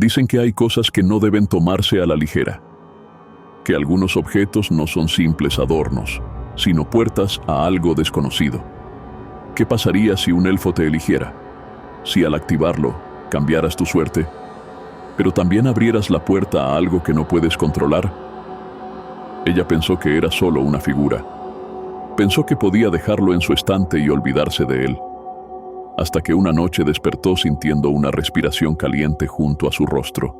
Dicen que hay cosas que no deben tomarse a la ligera, que algunos objetos no son simples adornos, sino puertas a algo desconocido. ¿Qué pasaría si un elfo te eligiera? Si al activarlo, cambiaras tu suerte, pero también abrieras la puerta a algo que no puedes controlar. Ella pensó que era solo una figura. Pensó que podía dejarlo en su estante y olvidarse de él, hasta que una noche despertó sintiendo una respiración caliente junto a su rostro.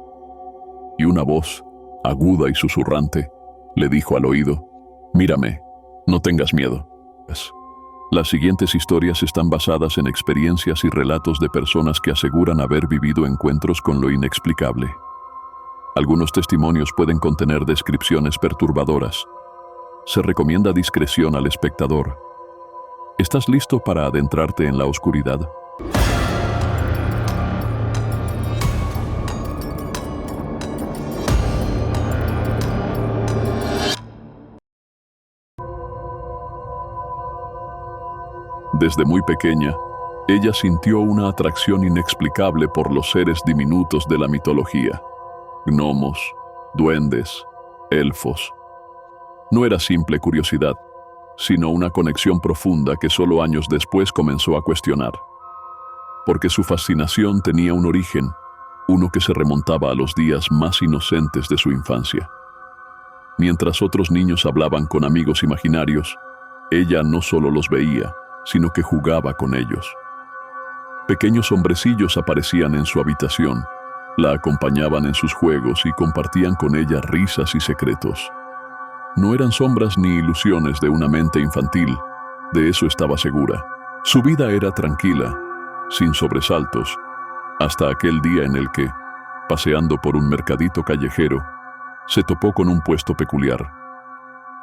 Y una voz, aguda y susurrante, le dijo al oído: «Mírame, no tengas miedo». Las siguientes historias están basadas en experiencias y relatos de personas que aseguran haber vivido encuentros con lo inexplicable. Algunos testimonios pueden contener descripciones perturbadoras. Se recomienda discreción al espectador. ¿Estás listo para adentrarte en la oscuridad? Desde muy pequeña, ella sintió una atracción inexplicable por los seres diminutos de la mitología. Gnomos, duendes, elfos. No era simple curiosidad, sino una conexión profunda que solo años después comenzó a cuestionar. Porque su fascinación tenía un origen, uno que se remontaba a los días más inocentes de su infancia. Mientras otros niños hablaban con amigos imaginarios, ella no solo los veía, sino que jugaba con ellos. Pequeños hombrecillos aparecían en su habitación, la acompañaban en sus juegos y compartían con ella risas y secretos. No eran sombras ni ilusiones de una mente infantil, de eso estaba segura. Su vida era tranquila, sin sobresaltos, hasta aquel día en el que, paseando por un mercadito callejero, se topó con un puesto peculiar.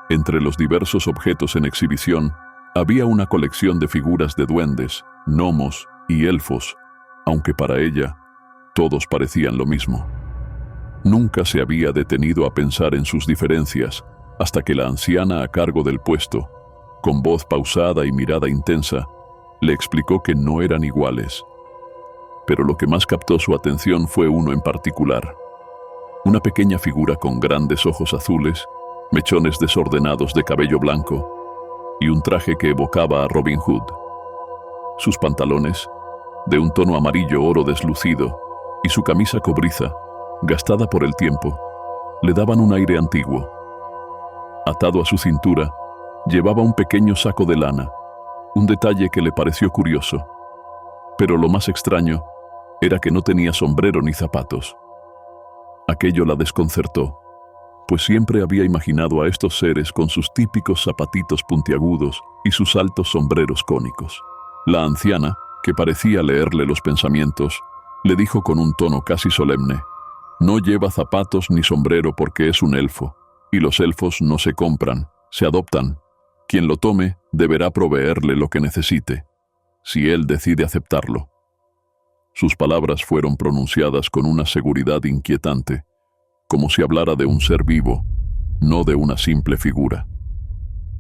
Entre los diversos objetos en exhibición, había una colección de figuras de duendes, gnomos y elfos, aunque para ella, todos parecían lo mismo. Nunca se había detenido a pensar en sus diferencias, hasta que la anciana a cargo del puesto, con voz pausada y mirada intensa, le explicó que no eran iguales. Pero lo que más captó su atención fue uno en particular. Una pequeña figura con grandes ojos azules, mechones desordenados de cabello blanco, y un traje que evocaba a Robin Hood. Sus pantalones, de un tono amarillo oro deslucido, y su camisa cobriza, gastada por el tiempo, le daban un aire antiguo. Atado a su cintura, llevaba un pequeño saco de lana, un detalle que le pareció curioso. Pero lo más extraño era que no tenía sombrero ni zapatos. Aquello la desconcertó, pues siempre había imaginado a estos seres con sus típicos zapatitos puntiagudos y sus altos sombreros cónicos. La anciana, que parecía leerle los pensamientos, le dijo con un tono casi solemne: «No lleva zapatos ni sombrero porque es un elfo, y los elfos no se compran, se adoptan. Quien lo tome deberá proveerle lo que necesite, si él decide aceptarlo». Sus palabras fueron pronunciadas con una seguridad inquietante, como si hablara de un ser vivo, no de una simple figura.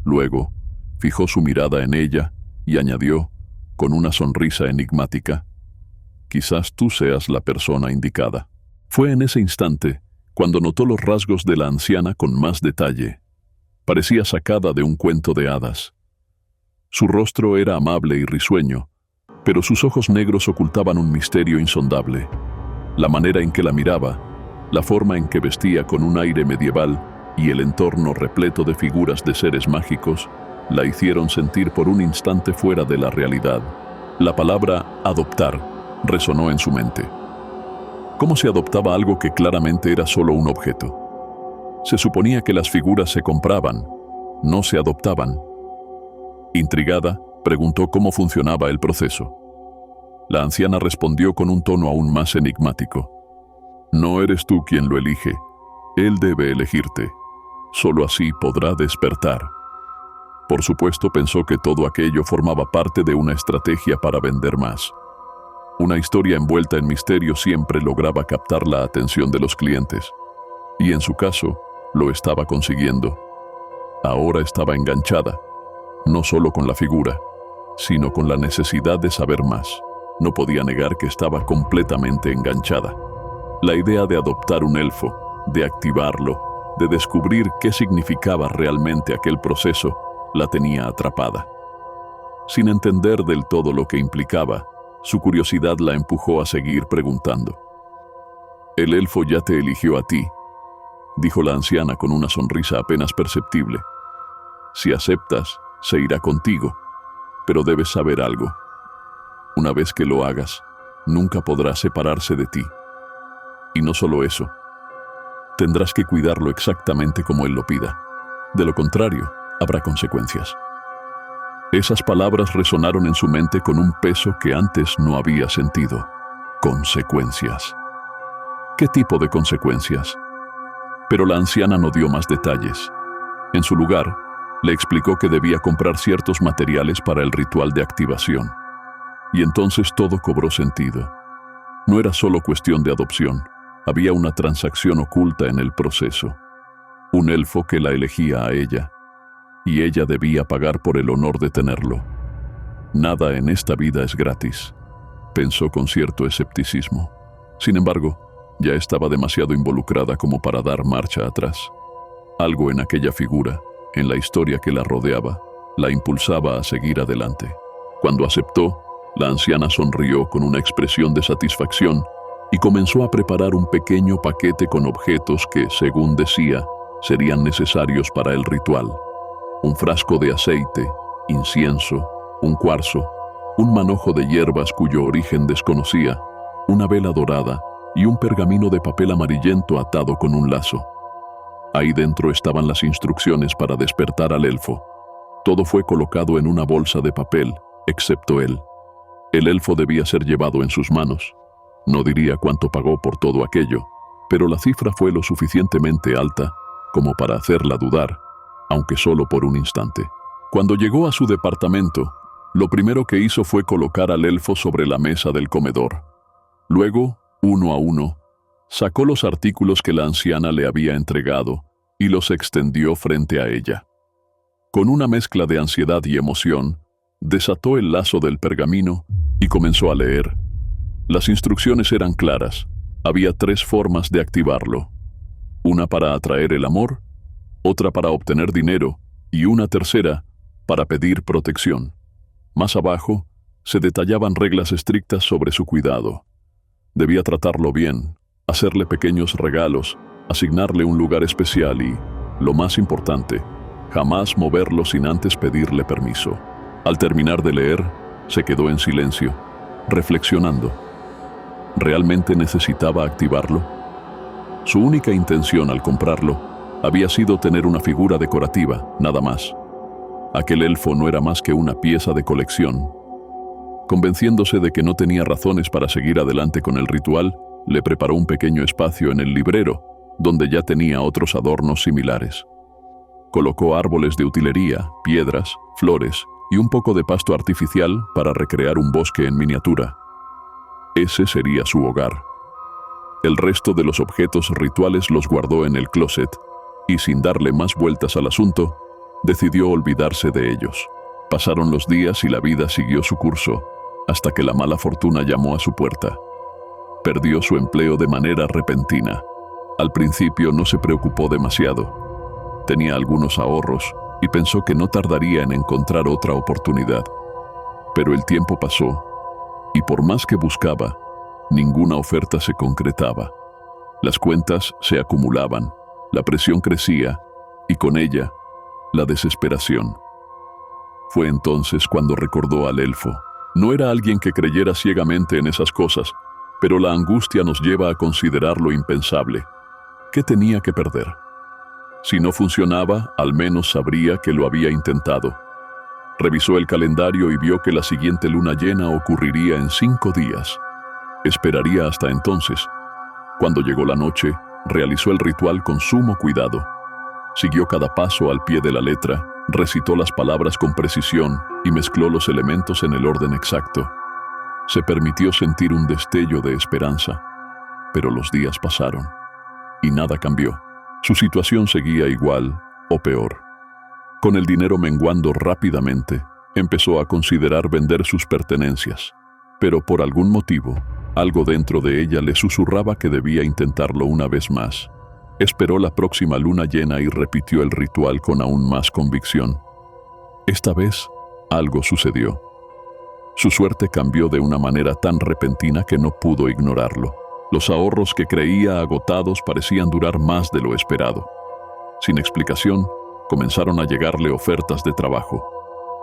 Luego, fijó su mirada en ella y añadió, con una sonrisa enigmática: «Quizás tú seas la persona indicada». Fue en ese instante cuando notó los rasgos de la anciana con más detalle. Parecía sacada de un cuento de hadas. Su rostro era amable y risueño, pero sus ojos negros ocultaban un misterio insondable. La manera en que la miraba, la forma en que vestía con un aire medieval y el entorno repleto de figuras de seres mágicos la hicieron sentir por un instante fuera de la realidad. La palabra adoptar resonó en su mente. ¿Cómo se adoptaba algo que claramente era solo un objeto? Se suponía que las figuras se compraban, no se adoptaban. Intrigada, preguntó cómo funcionaba el proceso. La anciana respondió con un tono aún más enigmático: «No eres tú quien lo elige, él debe elegirte. Solo así podrá despertar». Por supuesto, pensó que todo aquello formaba parte de una estrategia para vender más. Una historia envuelta en misterio siempre lograba captar la atención de los clientes, y en su caso, lo estaba consiguiendo. Ahora estaba enganchada, no solo con la figura, sino con la necesidad de saber más. No podía negar que estaba completamente enganchada. La idea de adoptar un elfo, de activarlo, de descubrir qué significaba realmente aquel proceso, la tenía atrapada. Sin entender del todo lo que implicaba, su curiosidad la empujó a seguir preguntando. «El elfo ya te eligió a ti», dijo la anciana con una sonrisa apenas perceptible. «Si aceptas, se irá contigo, pero debes saber algo. Una vez que lo hagas, nunca podrá separarse de ti. Y no solo eso, tendrás que cuidarlo exactamente como él lo pida. De lo contrario, habrá consecuencias». Esas palabras resonaron en su mente con un peso que antes no había sentido. Consecuencias. ¿Qué tipo de consecuencias? Pero la anciana no dio más detalles. En su lugar, le explicó que debía comprar ciertos materiales para el ritual de activación. Y entonces todo cobró sentido. No era solo cuestión de adopción, había una transacción oculta en el proceso. Un elfo que la elegía a ella, y ella debía pagar por el honor de tenerlo. Nada en esta vida es gratis, pensó con cierto escepticismo. Sin embargo, ya estaba demasiado involucrada como para dar marcha atrás. Algo en aquella figura, en la historia que la rodeaba, la impulsaba a seguir adelante. Cuando aceptó, la anciana sonrió con una expresión de satisfacción y comenzó a preparar un pequeño paquete con objetos que, según decía, serían necesarios para el ritual. Un frasco de aceite, incienso, un cuarzo, un manojo de hierbas cuyo origen desconocía, una vela dorada y un pergamino de papel amarillento atado con un lazo. Ahí dentro estaban las instrucciones para despertar al elfo. Todo fue colocado en una bolsa de papel, excepto él. El elfo debía ser llevado en sus manos. No diría cuánto pagó por todo aquello, pero la cifra fue lo suficientemente alta como para hacerla dudar, aunque solo por un instante. Cuando llegó a su departamento, lo primero que hizo fue colocar al elfo sobre la mesa del comedor. Luego, uno a uno, sacó los artículos que la anciana le había entregado y los extendió frente a ella. Con una mezcla de ansiedad y emoción, desató el lazo del pergamino y comenzó a leer. Las instrucciones eran claras. Había 3 formas de activarlo. Una para atraer el amor, otra para obtener dinero y una tercera para pedir protección. Más abajo, se detallaban reglas estrictas sobre su cuidado. Debía tratarlo bien, hacerle pequeños regalos, asignarle un lugar especial y, lo más importante, jamás moverlo sin antes pedirle permiso. Al terminar de leer, se quedó en silencio, reflexionando. ¿Realmente necesitaba activarlo? Su única intención al comprarlo había sido tener una figura decorativa, nada más. Aquel elfo no era más que una pieza de colección. Convenciéndose de que no tenía razones para seguir adelante con el ritual, le preparó un pequeño espacio en el librero, donde ya tenía otros adornos similares. Colocó árboles de utilería, piedras, flores y un poco de pasto artificial para recrear un bosque en miniatura. Ese sería su hogar. El resto de los objetos rituales los guardó en el closet y, sin darle más vueltas al asunto, decidió olvidarse de ellos. Pasaron los días y la vida siguió su curso, hasta que la mala fortuna llamó a su puerta. Perdió su empleo de manera repentina. Al principio no se preocupó demasiado. Tenía algunos ahorros y pensó que no tardaría en encontrar otra oportunidad. Pero el tiempo pasó, y por más que buscaba, ninguna oferta se concretaba. Las cuentas se acumulaban, la presión crecía, y con ella, la desesperación. Fue entonces cuando recordó al elfo. No era alguien que creyera ciegamente en esas cosas, pero la angustia nos lleva a considerar lo impensable. ¿Qué tenía que perder? Si no funcionaba, al menos sabría que lo había intentado. Revisó el calendario y vio que la siguiente luna llena ocurriría en 5 días. Esperaría hasta entonces. Cuando llegó la noche, realizó el ritual con sumo cuidado. Siguió cada paso al pie de la letra, recitó las palabras con precisión y mezcló los elementos en el orden exacto. Se permitió sentir un destello de esperanza, pero los días pasaron y nada cambió. Su situación seguía igual o peor. Con el dinero menguando rápidamente, empezó a considerar vender sus pertenencias, pero por algún motivo, Algo dentro de ella le susurraba que debía intentarlo una vez más. Esperó la próxima luna llena y repitió el ritual con aún más convicción. Esta vez, algo sucedió. Su suerte cambió de una manera tan repentina que no pudo ignorarlo. Los ahorros que creía agotados parecían durar más de lo esperado. Sin explicación, comenzaron a llegarle ofertas de trabajo.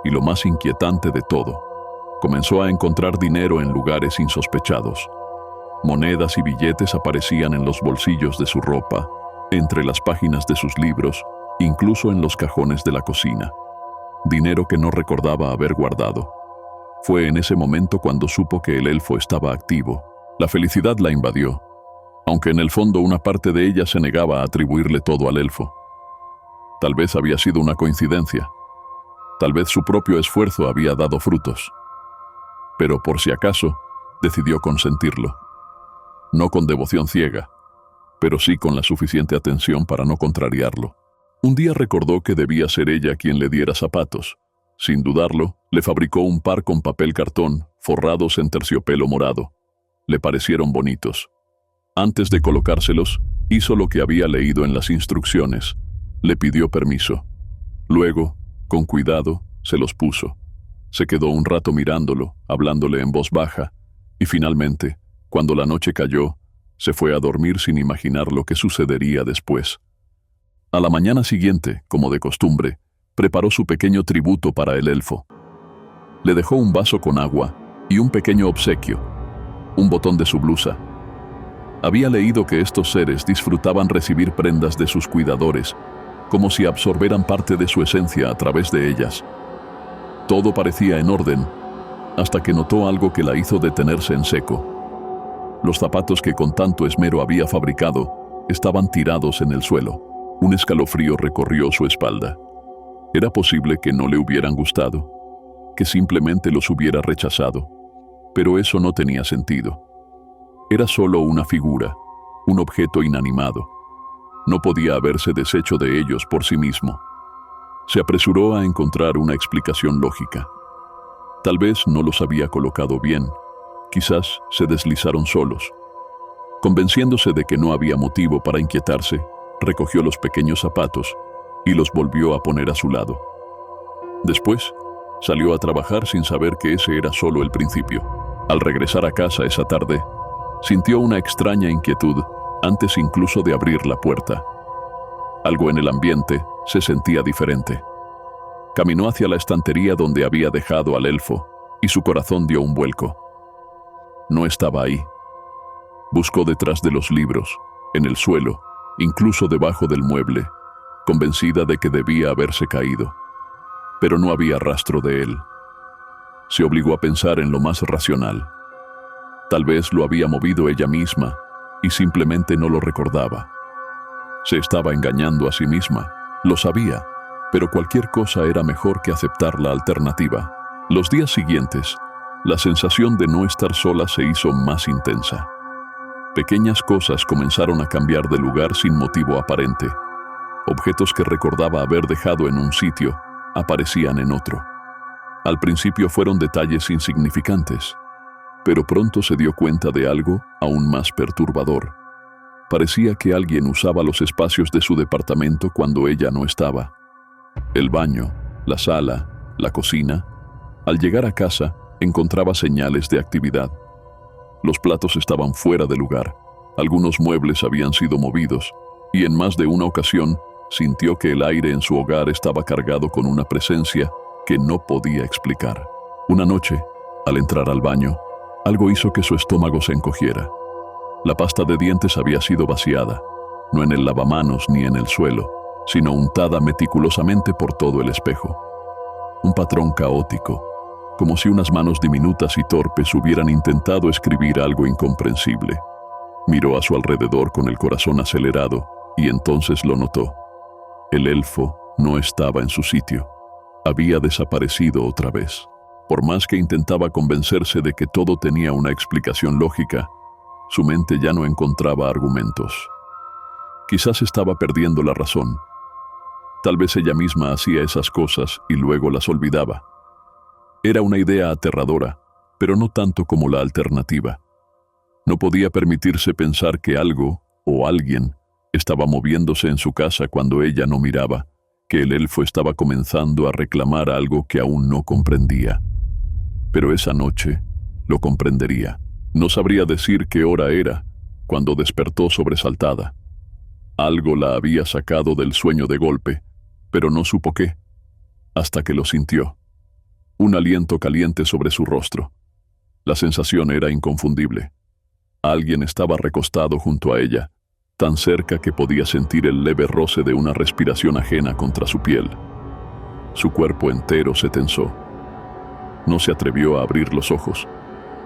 Y lo más inquietante de todo, comenzó a encontrar dinero en lugares insospechados. Monedas y billetes aparecían en los bolsillos de su ropa, entre las páginas de sus libros, incluso en los cajones de la cocina. Dinero que no recordaba haber guardado. Fue en ese momento cuando supo que el elfo estaba activo. La felicidad la invadió, aunque en el fondo una parte de ella se negaba a atribuirle todo al elfo. Tal vez había sido una coincidencia. Tal vez su propio esfuerzo había dado frutos. Pero por si acaso, decidió consentirlo. No con devoción ciega, pero sí con la suficiente atención para no contrariarlo. Un día recordó que debía ser ella quien le diera zapatos. Sin dudarlo, le fabricó un par con papel cartón, forrados en terciopelo morado. Le parecieron bonitos. Antes de colocárselos, hizo lo que había leído en las instrucciones. Le pidió permiso. Luego, con cuidado, se los puso. Se quedó un rato mirándolo, hablándole en voz baja, y finalmente, cuando la noche cayó, se fue a dormir sin imaginar lo que sucedería después. A la mañana siguiente, como de costumbre, preparó su pequeño tributo para el elfo. Le dejó un vaso con agua y un pequeño obsequio, un botón de su blusa. Había leído que estos seres disfrutaban recibir prendas de sus cuidadores, como si absorberan parte de su esencia a través de ellas. Todo parecía en orden, hasta que notó algo que la hizo detenerse en seco. Los zapatos que con tanto esmero había fabricado estaban tirados en el suelo. Un escalofrío recorrió su espalda. Era posible que no le hubieran gustado, que simplemente los hubiera rechazado, pero eso no tenía sentido. Era solo una figura, un objeto inanimado. No podía haberse deshecho de ellos por sí mismo. Se apresuró a encontrar una explicación lógica. Tal vez no los había colocado bien, quizás se deslizaron solos. Convenciéndose de que no había motivo para inquietarse, recogió los pequeños zapatos y los volvió a poner a su lado. Después, salió a trabajar sin saber que ese era solo el principio. Al regresar a casa esa tarde, sintió una extraña inquietud antes incluso de abrir la puerta. Algo en el ambiente se sentía diferente. Caminó hacia la estantería donde había dejado al elfo y su corazón dio un vuelco. No estaba ahí. Buscó detrás de los libros, en el suelo, incluso debajo del mueble, convencida de que debía haberse caído. Pero no había rastro de él. Se obligó a pensar en lo más racional. Tal vez lo había movido ella misma y simplemente no lo recordaba. Se estaba engañando a sí misma, lo sabía, pero cualquier cosa era mejor que aceptar la alternativa. Los días siguientes, la sensación de no estar sola se hizo más intensa. Pequeñas cosas comenzaron a cambiar de lugar sin motivo aparente. Objetos que recordaba haber dejado en un sitio aparecían en otro. Al principio fueron detalles insignificantes, pero pronto se dio cuenta de algo aún más perturbador. Parecía que alguien usaba los espacios de su departamento cuando ella no estaba. El baño, la sala, la cocina. Al llegar a casa, encontraba señales de actividad. Los platos estaban fuera de lugar, algunos muebles habían sido movidos, y en más de una ocasión sintió que el aire en su hogar estaba cargado con una presencia que no podía explicar. Una noche, al entrar al baño, algo hizo que su estómago se encogiera. La pasta de dientes había sido vaciada, no en el lavamanos ni en el suelo, sino untada meticulosamente por todo el espejo. Un patrón caótico, como si unas manos diminutas y torpes hubieran intentado escribir algo incomprensible. Miró a su alrededor con el corazón acelerado y entonces lo notó. El elfo no estaba en su sitio. Había desaparecido otra vez. Por más que intentaba convencerse de que todo tenía una explicación lógica, su mente ya no encontraba argumentos. Quizás estaba perdiendo la razón. Tal vez ella misma hacía esas cosas y luego las olvidaba. Era una idea aterradora, pero no tanto como la alternativa. No podía permitirse pensar que algo o alguien estaba moviéndose en su casa cuando ella no miraba, que el elfo estaba comenzando a reclamar algo que aún no comprendía. Pero esa noche lo comprendería. No sabría decir qué hora era cuando despertó sobresaltada. Algo la había sacado del sueño de golpe, pero no supo qué, hasta que lo sintió. Un aliento caliente sobre su rostro. La sensación era inconfundible. Alguien estaba recostado junto a ella, tan cerca que podía sentir el leve roce de una respiración ajena contra su piel. Su cuerpo entero se tensó. No se atrevió a abrir los ojos.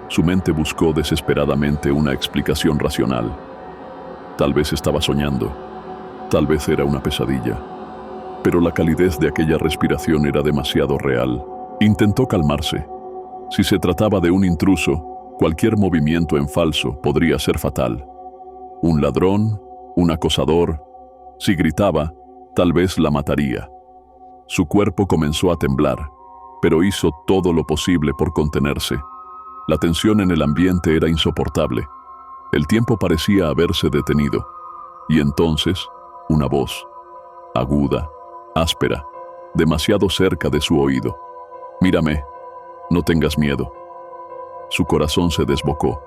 Su mente buscó desesperadamente una explicación racional. Tal vez estaba soñando, tal vez era una pesadilla, pero la calidez de aquella respiración era demasiado real. Intentó calmarse. Si se trataba de un intruso, cualquier movimiento en falso podría ser fatal. Un ladrón, un acosador. Si gritaba, tal vez la mataría. Su cuerpo comenzó a temblar, pero hizo todo lo posible por contenerse. La tensión en el ambiente era insoportable. El tiempo parecía haberse detenido. Y entonces, una voz, aguda, áspera, demasiado cerca de su oído. «Mírame, no tengas miedo». Su corazón se desbocó.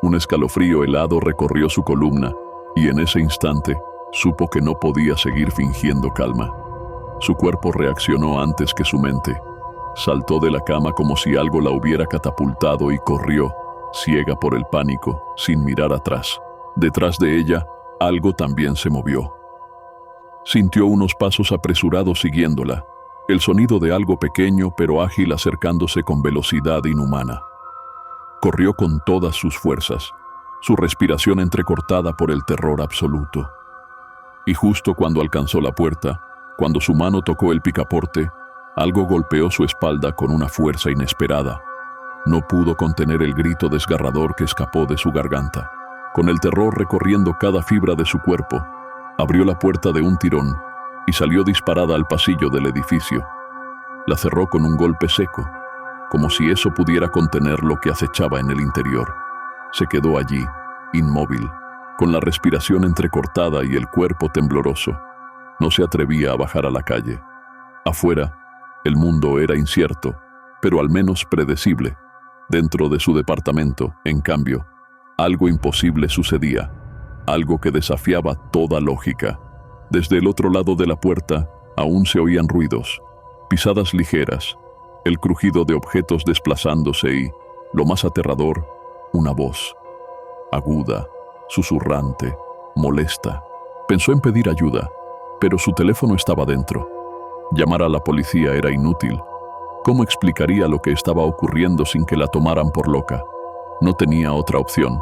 Un escalofrío helado recorrió su columna, y en ese instante supo que no podía seguir fingiendo calma. Su cuerpo reaccionó antes que su mente. Saltó de la cama como si algo la hubiera catapultado y corrió, ciega por el pánico, sin mirar atrás. Detrás de ella, algo también se movió. Sintió unos pasos apresurados siguiéndola, el sonido de algo pequeño pero ágil acercándose con velocidad inhumana. Corrió con todas sus fuerzas, su respiración entrecortada por el terror absoluto. Y justo cuando alcanzó la puerta, cuando su mano tocó el picaporte, algo golpeó su espalda con una fuerza inesperada. No pudo contener el grito desgarrador que escapó de su garganta. Con el terror recorriendo cada fibra de su cuerpo, abrió la puerta de un tirón y salió disparada al pasillo del edificio. La cerró con un golpe seco, como si eso pudiera contener lo que acechaba en el interior. Se quedó allí, inmóvil, con la respiración entrecortada y el cuerpo tembloroso. No se atrevía a bajar a la calle. Afuera, el mundo era incierto, pero al menos predecible. Dentro de su departamento, en cambio, algo imposible sucedía, algo que desafiaba toda lógica. Desde el otro lado de la puerta aún se oían ruidos, pisadas ligeras, el crujido de objetos desplazándose y, lo más aterrador, una voz, aguda, susurrante, molesta. Pensó en pedir ayuda, pero su teléfono estaba dentro. Llamar a la policía era inútil. ¿Cómo explicaría lo que estaba ocurriendo sin que la tomaran por loca? No tenía otra opción.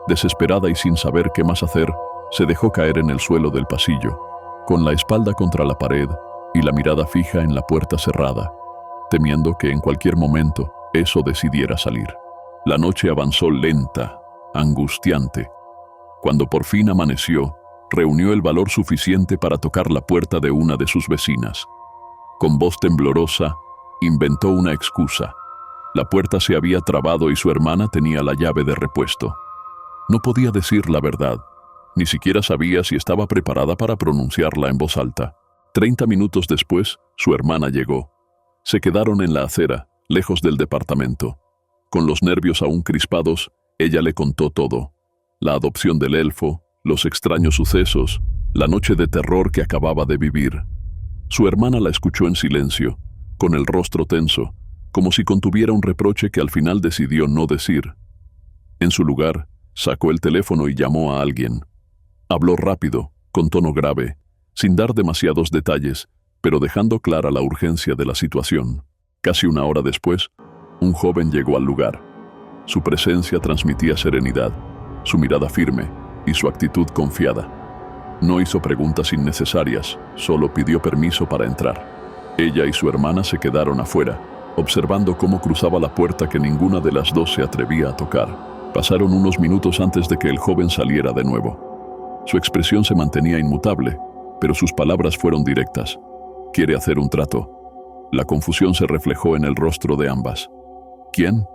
Desesperada y sin saber qué más hacer, se dejó caer en el suelo del pasillo, con la espalda contra la pared y la mirada fija en la puerta cerrada, temiendo que en cualquier momento eso decidiera salir. La noche avanzó lenta, angustiante. Cuando por fin amaneció, reunió el valor suficiente para tocar la puerta de una de sus vecinas. Con voz temblorosa, inventó una excusa. La puerta se había trabado y su hermana tenía la llave de repuesto. No podía decir la verdad. Ni siquiera sabía si estaba preparada para pronunciarla en voz alta. 30 minutos después, su hermana llegó. Se quedaron en la acera, lejos del departamento. Con los nervios aún crispados, ella le contó todo. La adopción del elfo, los extraños sucesos, la noche de terror que acababa de vivir. Su hermana la escuchó en silencio, con el rostro tenso, como si contuviera un reproche que al final decidió no decir. En su lugar, sacó el teléfono y llamó a alguien. Habló rápido, con tono grave, sin dar demasiados detalles, pero dejando clara la urgencia de la situación. Casi una hora después, un joven llegó al lugar. Su presencia transmitía serenidad, su mirada firme y su actitud confiada. No hizo preguntas innecesarias, solo pidió permiso para entrar. Ella y su hermana se quedaron afuera, observando cómo cruzaba la puerta que ninguna de las dos se atrevía a tocar. Pasaron unos minutos antes de que el joven saliera de nuevo. Su expresión se mantenía inmutable, pero sus palabras fueron directas. «¿Quiere hacer un trato?» La confusión se reflejó en el rostro de ambas. «¿Quién?»,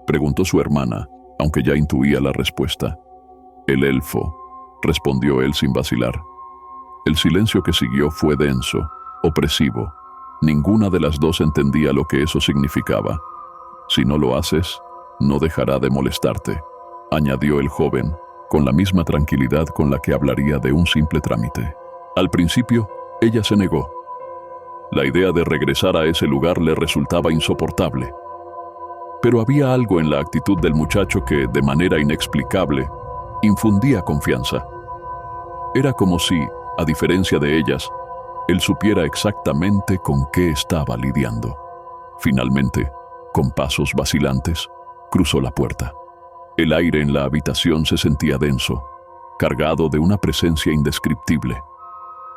preguntó su hermana, aunque ya intuía la respuesta. «El elfo», respondió él sin vacilar. El silencio que siguió fue denso, opresivo. Ninguna de las dos entendía lo que eso significaba. «Si no lo haces, no dejará de molestarte», añadió el joven, con la misma tranquilidad con la que hablaría de un simple trámite. Al principio, ella se negó. La idea de regresar a ese lugar le resultaba insoportable. Pero había algo en la actitud del muchacho que, de manera inexplicable, infundía confianza. Era como si, a diferencia de ellas, él supiera exactamente con qué estaba lidiando. Finalmente, con pasos vacilantes, cruzó la puerta. El aire en la habitación se sentía denso, cargado de una presencia indescriptible.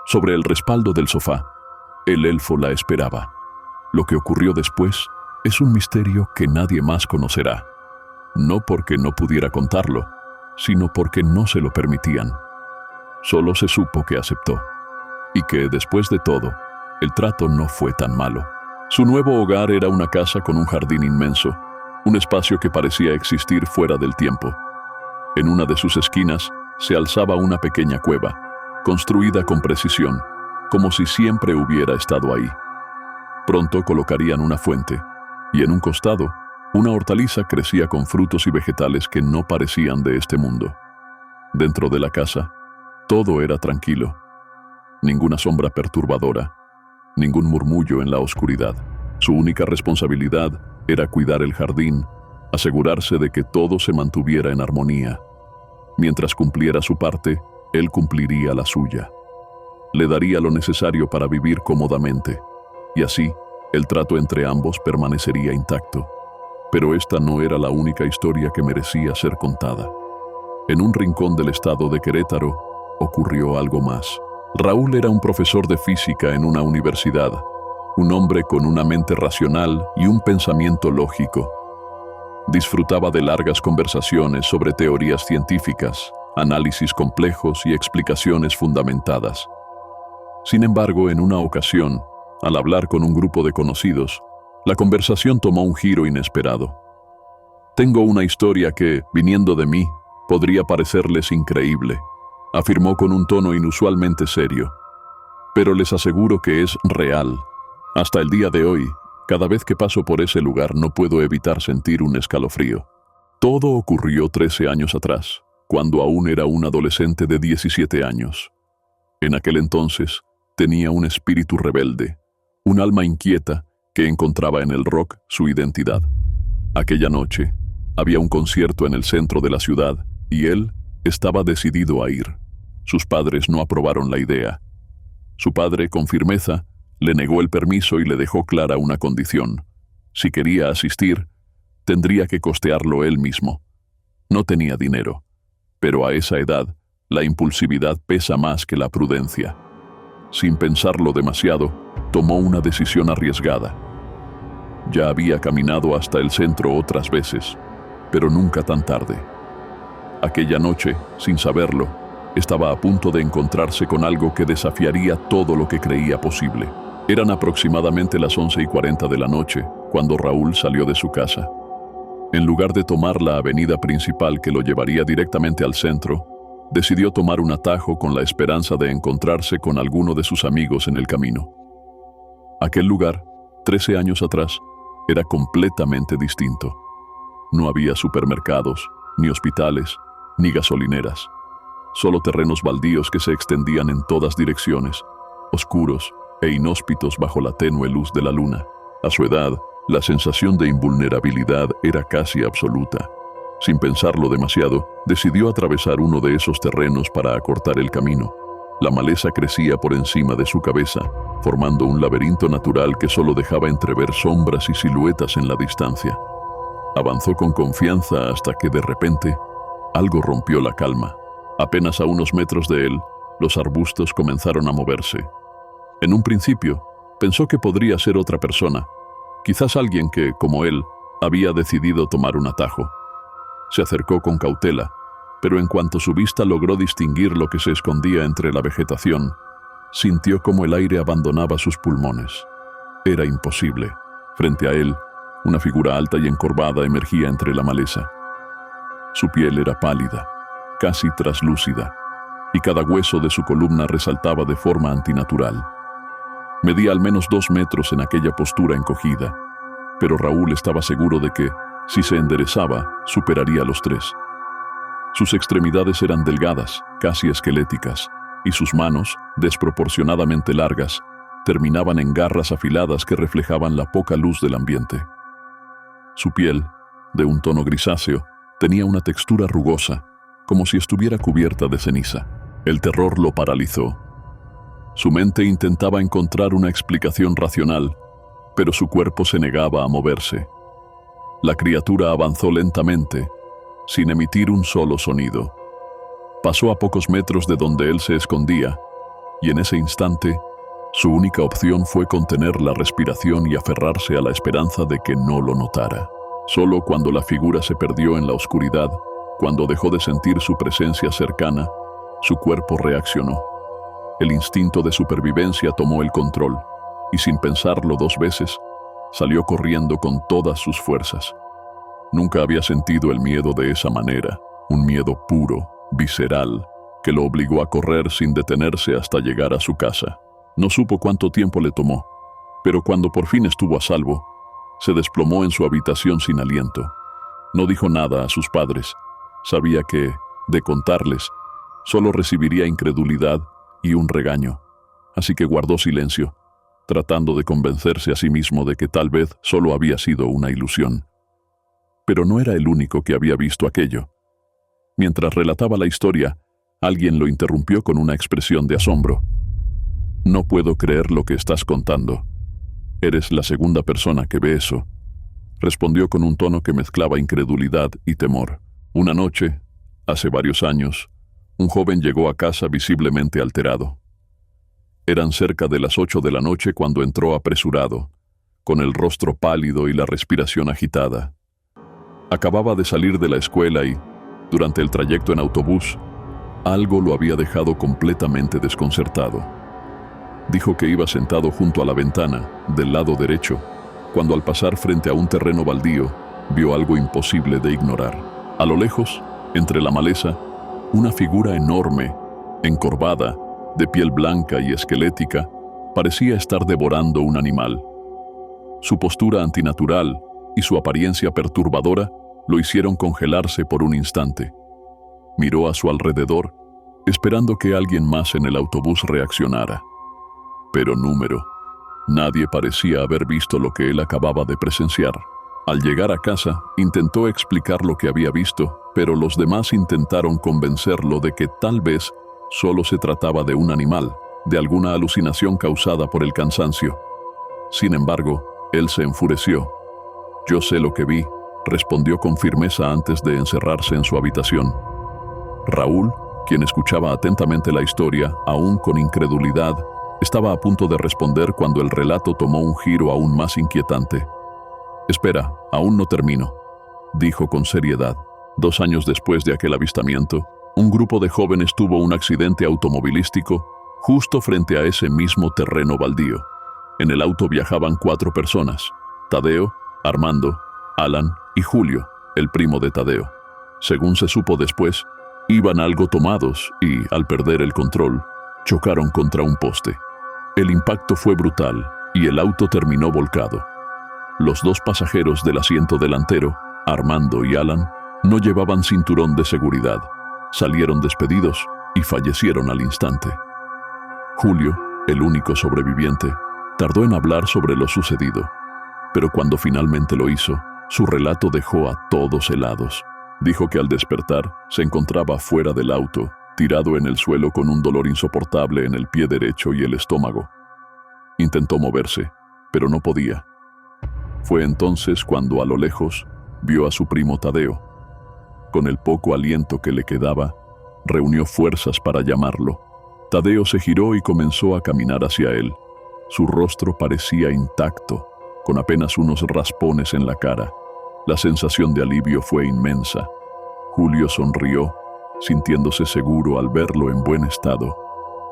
Sobre el respaldo del sofá, el elfo la esperaba. Lo que ocurrió después es un misterio que nadie más conocerá. No porque no pudiera contarlo, sino porque no se lo permitían. Solo se supo que aceptó, y que, después de todo, el trato no fue tan malo. Su nuevo hogar era una casa con un jardín inmenso, un espacio que parecía existir fuera del tiempo. En una de sus esquinas se alzaba una pequeña cueva, construida con precisión, como si siempre hubiera estado ahí. Pronto colocarían una fuente, y en un costado, una hortaliza crecía con frutos y vegetales que no parecían de este mundo. Dentro de la casa, todo era tranquilo. Ninguna sombra perturbadora, ningún murmullo en la oscuridad. Su única responsabilidad era cuidar el jardín, asegurarse de que todo se mantuviera en armonía. Mientras cumpliera su parte, él cumpliría la suya. Le daría lo necesario para vivir cómodamente, y así, el trato entre ambos permanecería intacto. Pero esta no era la única historia que merecía ser contada. En un rincón del estado de Querétaro, ocurrió algo más. Raúl era un profesor de física en una universidad, un hombre con una mente racional y un pensamiento lógico. Disfrutaba de largas conversaciones sobre teorías científicas, análisis complejos y explicaciones fundamentadas. Sin embargo, en una ocasión, al hablar con un grupo de conocidos, la conversación tomó un giro inesperado. «Tengo una historia que, viniendo de mí, podría parecerles increíble», afirmó con un tono inusualmente serio. «Pero les aseguro que es real. Hasta el día de hoy, cada vez que paso por ese lugar no puedo evitar sentir un escalofrío». Todo ocurrió 13 años atrás, cuando aún era un adolescente de 17 años. En aquel entonces, tenía un espíritu rebelde, un alma inquieta que encontraba en el rock su identidad. Aquella noche, había un concierto en el centro de la ciudad y él estaba decidido a ir. Sus padres no aprobaron la idea. Su padre, con firmeza, le negó el permiso y le dejó clara una condición. Si quería asistir, tendría que costearlo él mismo. No tenía dinero, pero a esa edad, la impulsividad pesa más que la prudencia. Sin pensarlo demasiado, tomó una decisión arriesgada. Ya había caminado hasta el centro otras veces, pero nunca tan tarde. Aquella noche, sin saberlo, estaba a punto de encontrarse con algo que desafiaría todo lo que creía posible. Eran aproximadamente las 11:40 de la noche, cuando Raúl salió de su casa. En lugar de tomar la avenida principal que lo llevaría directamente al centro, decidió tomar un atajo con la esperanza de encontrarse con alguno de sus amigos en el camino. Aquel lugar, 13 años atrás, era completamente distinto. No había supermercados, ni hospitales, ni gasolineras. Solo terrenos baldíos que se extendían en todas direcciones, oscuros e inhóspitos bajo la tenue luz de la luna. A su edad, la sensación de invulnerabilidad era casi absoluta. Sin pensarlo demasiado, decidió atravesar uno de esos terrenos para acortar el camino. La maleza crecía por encima de su cabeza, formando un laberinto natural que solo dejaba entrever sombras y siluetas en la distancia. Avanzó con confianza hasta que de repente, algo rompió la calma. Apenas a unos metros de él, los arbustos comenzaron a moverse. En un principio, pensó que podría ser otra persona, quizás alguien que, como él, había decidido tomar un atajo. Se acercó con cautela, pero en cuanto su vista logró distinguir lo que se escondía entre la vegetación, sintió como el aire abandonaba sus pulmones. Era imposible. Frente a él, una figura alta y encorvada emergía entre la maleza. Su piel era pálida, casi traslúcida, y cada hueso de su columna resaltaba de forma antinatural. Medía al menos 2 metros en aquella postura encogida, pero Raúl estaba seguro de que, si se enderezaba, superaría los 3. Sus extremidades eran delgadas, casi esqueléticas, y sus manos, desproporcionadamente largas, terminaban en garras afiladas que reflejaban la poca luz del ambiente. Su piel, de un tono grisáceo, tenía una textura rugosa, como si estuviera cubierta de ceniza. El terror lo paralizó. Su mente intentaba encontrar una explicación racional, pero su cuerpo se negaba a moverse. La criatura avanzó lentamente, sin emitir un solo sonido. Pasó a pocos metros de donde él se escondía, y en ese instante, su única opción fue contener la respiración y aferrarse a la esperanza de que no lo notara. Solo cuando la figura se perdió en la oscuridad, cuando dejó de sentir su presencia cercana, su cuerpo reaccionó. El instinto de supervivencia tomó el control, y sin pensarlo 2 veces, salió corriendo con todas sus fuerzas. Nunca había sentido el miedo de esa manera, un miedo puro, visceral, que lo obligó a correr sin detenerse hasta llegar a su casa. No supo cuánto tiempo le tomó, pero cuando por fin estuvo a salvo, se desplomó en su habitación sin aliento. No dijo nada a sus padres. Sabía que, de contarles, solo recibiría incredulidad y un regaño, así que guardó silencio, tratando de convencerse a sí mismo de que tal vez solo había sido una ilusión. Pero no era el único que había visto aquello. Mientras relataba la historia, alguien lo interrumpió con una expresión de asombro. «No puedo creer lo que estás contando. Eres la segunda persona que ve eso», respondió con un tono que mezclaba incredulidad y temor. Una noche, hace varios años, un joven llegó a casa visiblemente alterado. Eran cerca de las 8 de la noche cuando entró apresurado, con el rostro pálido y la respiración agitada. Acababa de salir de la escuela y, durante el trayecto en autobús, algo lo había dejado completamente desconcertado. Dijo que iba sentado junto a la ventana, del lado derecho, cuando al pasar frente a un terreno baldío, vio algo imposible de ignorar. A lo lejos, entre la maleza, una figura enorme, encorvada, de piel blanca y esquelética, parecía estar devorando un animal. Su postura antinatural y su apariencia perturbadora lo hicieron congelarse por un instante. Miró a su alrededor, esperando que alguien más en el autobús reaccionara. Pero nadie parecía haber visto lo que él acababa de presenciar. Al llegar a casa, intentó explicar lo que había visto, pero los demás intentaron convencerlo de que tal vez solo se trataba de un animal, de alguna alucinación causada por el cansancio. Sin embargo, él se enfureció. «Yo sé lo que vi», respondió con firmeza antes de encerrarse en su habitación. Raúl, quien escuchaba atentamente la historia, aún con incredulidad, estaba a punto de responder cuando el relato tomó un giro aún más inquietante. «Espera, aún no termino», dijo con seriedad. 2 años después de aquel avistamiento, un grupo de jóvenes tuvo un accidente automovilístico justo frente a ese mismo terreno baldío. En el auto viajaban 4 personas: Tadeo, Armando, Alan y Julio, el primo de Tadeo. Según se supo después, iban algo tomados y, al perder el control, chocaron contra un poste. El impacto fue brutal y el auto terminó volcado. Los 2 pasajeros del asiento delantero, Armando y Alan, no llevaban cinturón de seguridad. Salieron despedidos y fallecieron al instante. Julio, el único sobreviviente, tardó en hablar sobre lo sucedido, pero cuando finalmente lo hizo, su relato dejó a todos helados. Dijo que al despertar se encontraba fuera del auto, tirado en el suelo con un dolor insoportable en el pie derecho y el estómago. Intentó moverse, pero no podía. Fue entonces cuando a lo lejos vio a su primo Tadeo. Con el poco aliento que le quedaba, reunió fuerzas para llamarlo. Tadeo se giró y comenzó a caminar hacia él. Su rostro parecía intacto, con apenas unos raspones en la cara. La sensación de alivio fue inmensa. Julio sonrió, sintiéndose seguro al verlo en buen estado.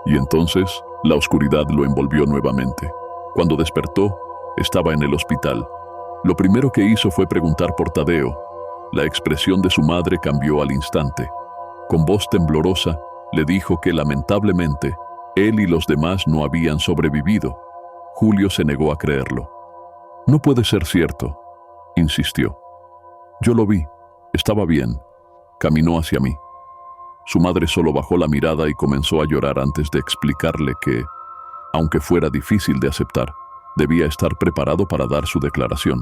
Y entonces, la oscuridad lo envolvió nuevamente. Cuando despertó, estaba en el hospital. Lo primero que hizo fue preguntar por Tadeo. La expresión de su madre cambió al instante. Con voz temblorosa, le dijo que lamentablemente, él y los demás no habían sobrevivido. Julio se negó a creerlo. «No puede ser cierto», insistió. «Yo lo vi. Estaba bien. Caminó hacia mí». Su madre solo bajó la mirada y comenzó a llorar antes de explicarle que, aunque fuera difícil de aceptar, debía estar preparado para dar su declaración.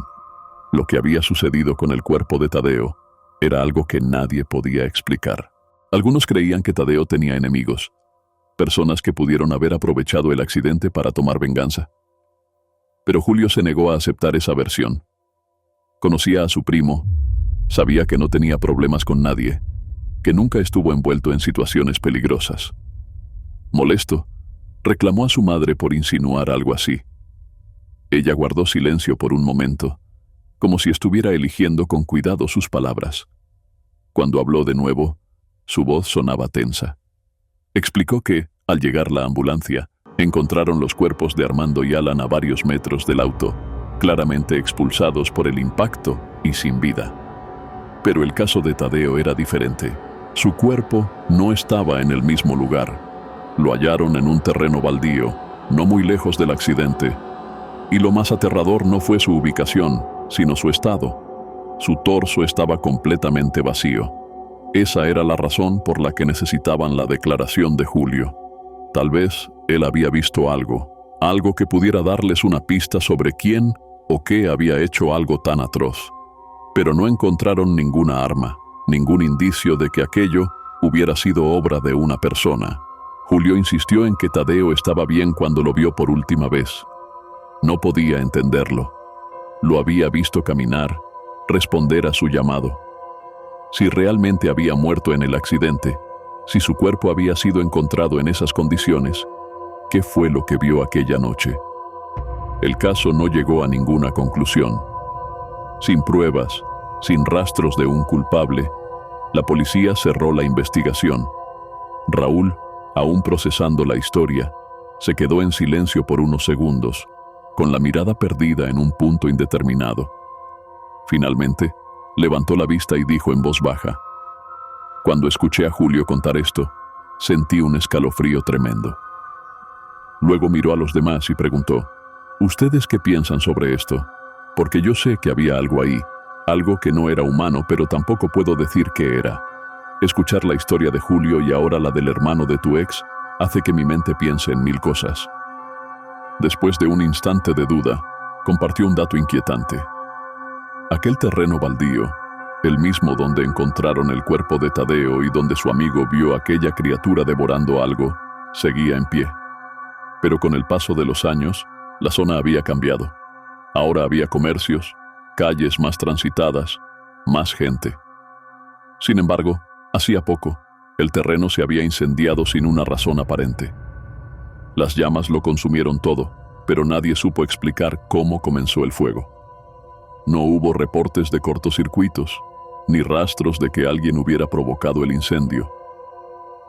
Lo que había sucedido con el cuerpo de Tadeo era algo que nadie podía explicar. Algunos creían que Tadeo tenía enemigos, personas que pudieron haber aprovechado el accidente para tomar venganza. Pero Julio se negó a aceptar esa versión. Conocía a su primo, sabía que no tenía problemas con nadie, que nunca estuvo envuelto en situaciones peligrosas. Molesto, reclamó a su madre por insinuar algo así. Ella guardó silencio por un momento, como si estuviera eligiendo con cuidado sus palabras. Cuando habló de nuevo, su voz sonaba tensa. Explicó que, al llegar la ambulancia, encontraron los cuerpos de Armando y Alan a varios metros del auto, claramente expulsados por el impacto y sin vida. Pero el caso de Tadeo era diferente. Su cuerpo no estaba en el mismo lugar. Lo hallaron en un terreno baldío, no muy lejos del accidente. Y lo más aterrador no fue su ubicación, sino su estado. Su torso estaba completamente vacío. Esa era la razón por la que necesitaban la declaración de Julio. Tal vez él había visto algo que pudiera darles una pista sobre quién o qué había hecho algo tan atroz. Pero no encontraron ninguna arma, ningún indicio de que aquello hubiera sido obra de una persona. Julio insistió en que Tadeo estaba bien cuando lo vio por última vez. No podía entenderlo. Lo había visto caminar, responder a su llamado. Si realmente había muerto en el accidente, si su cuerpo había sido encontrado en esas condiciones, ¿qué fue lo que vio aquella noche? El caso no llegó a ninguna conclusión. Sin pruebas, sin rastros de un culpable, la policía cerró la investigación. Raúl, aún procesando la historia, se quedó en silencio por unos segundos, con la mirada perdida en un punto indeterminado. Finalmente, levantó la vista y dijo en voz baja: «Cuando escuché a Julio contar esto, sentí un escalofrío tremendo». Luego miró a los demás y preguntó: «¿Ustedes qué piensan sobre esto? Porque yo sé que había algo ahí, algo que no era humano, pero tampoco puedo decir qué era. Escuchar la historia de Julio y ahora la del hermano de tu ex hace que mi mente piense en mil cosas». Después de un instante de duda, compartió un dato inquietante. Aquel terreno baldío, el mismo donde encontraron el cuerpo de Tadeo y donde su amigo vio a aquella criatura devorando algo, seguía en pie. Pero con el paso de los años, la zona había cambiado. Ahora había comercios, calles más transitadas, más gente. Sin embargo, hacía poco, el terreno se había incendiado sin una razón aparente. Las llamas lo consumieron todo, pero nadie supo explicar cómo comenzó el fuego. No hubo reportes de cortocircuitos, ni rastros de que alguien hubiera provocado el incendio.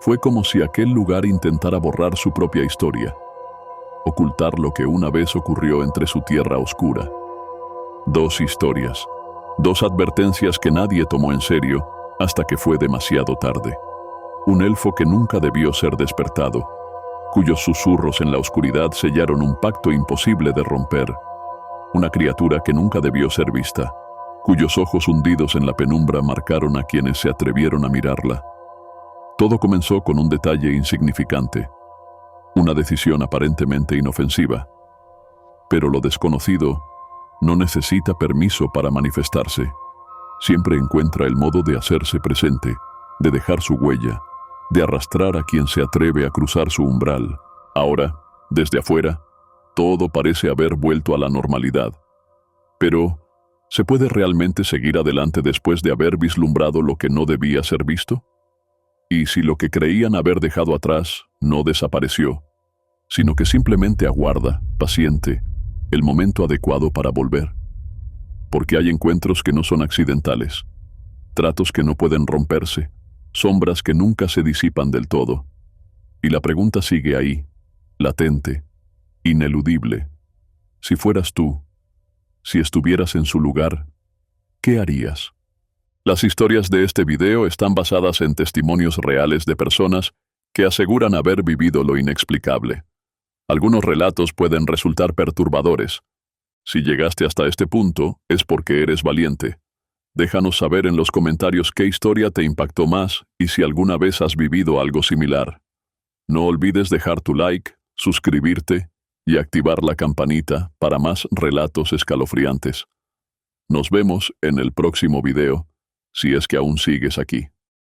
Fue como si aquel lugar intentara borrar su propia historia, ocultar lo que una vez ocurrió entre su tierra oscura. Dos historias, dos advertencias que nadie tomó en serio hasta que fue demasiado tarde. Un elfo que nunca debió ser despertado, cuyos susurros en la oscuridad sellaron un pacto imposible de romper. Una criatura que nunca debió ser vista, cuyos ojos hundidos en la penumbra marcaron a quienes se atrevieron a mirarla. Todo comenzó con un detalle insignificante, una decisión aparentemente inofensiva. Pero lo desconocido no necesita permiso para manifestarse. Siempre encuentra el modo de hacerse presente, de dejar su huella, de arrastrar a quien se atreve a cruzar su umbral. Ahora, desde afuera, todo parece haber vuelto a la normalidad. Pero, ¿se puede realmente seguir adelante después de haber vislumbrado lo que no debía ser visto? ¿Y si lo que creían haber dejado atrás no desapareció, sino que simplemente aguarda, paciente, el momento adecuado para volver? Porque hay encuentros que no son accidentales, tratos que no pueden romperse, sombras que nunca se disipan del todo. Y la pregunta sigue ahí, latente, ineludible. Si fueras tú, si estuvieras en su lugar, ¿qué harías? Las historias de este video están basadas en testimonios reales de personas que aseguran haber vivido lo inexplicable. Algunos relatos pueden resultar perturbadores. Si llegaste hasta este punto, es porque eres valiente. Déjanos saber en los comentarios qué historia te impactó más y si alguna vez has vivido algo similar. No olvides dejar tu like, suscribirte y activar la campanita para más relatos escalofriantes. Nos vemos en el próximo video, si es que aún sigues aquí.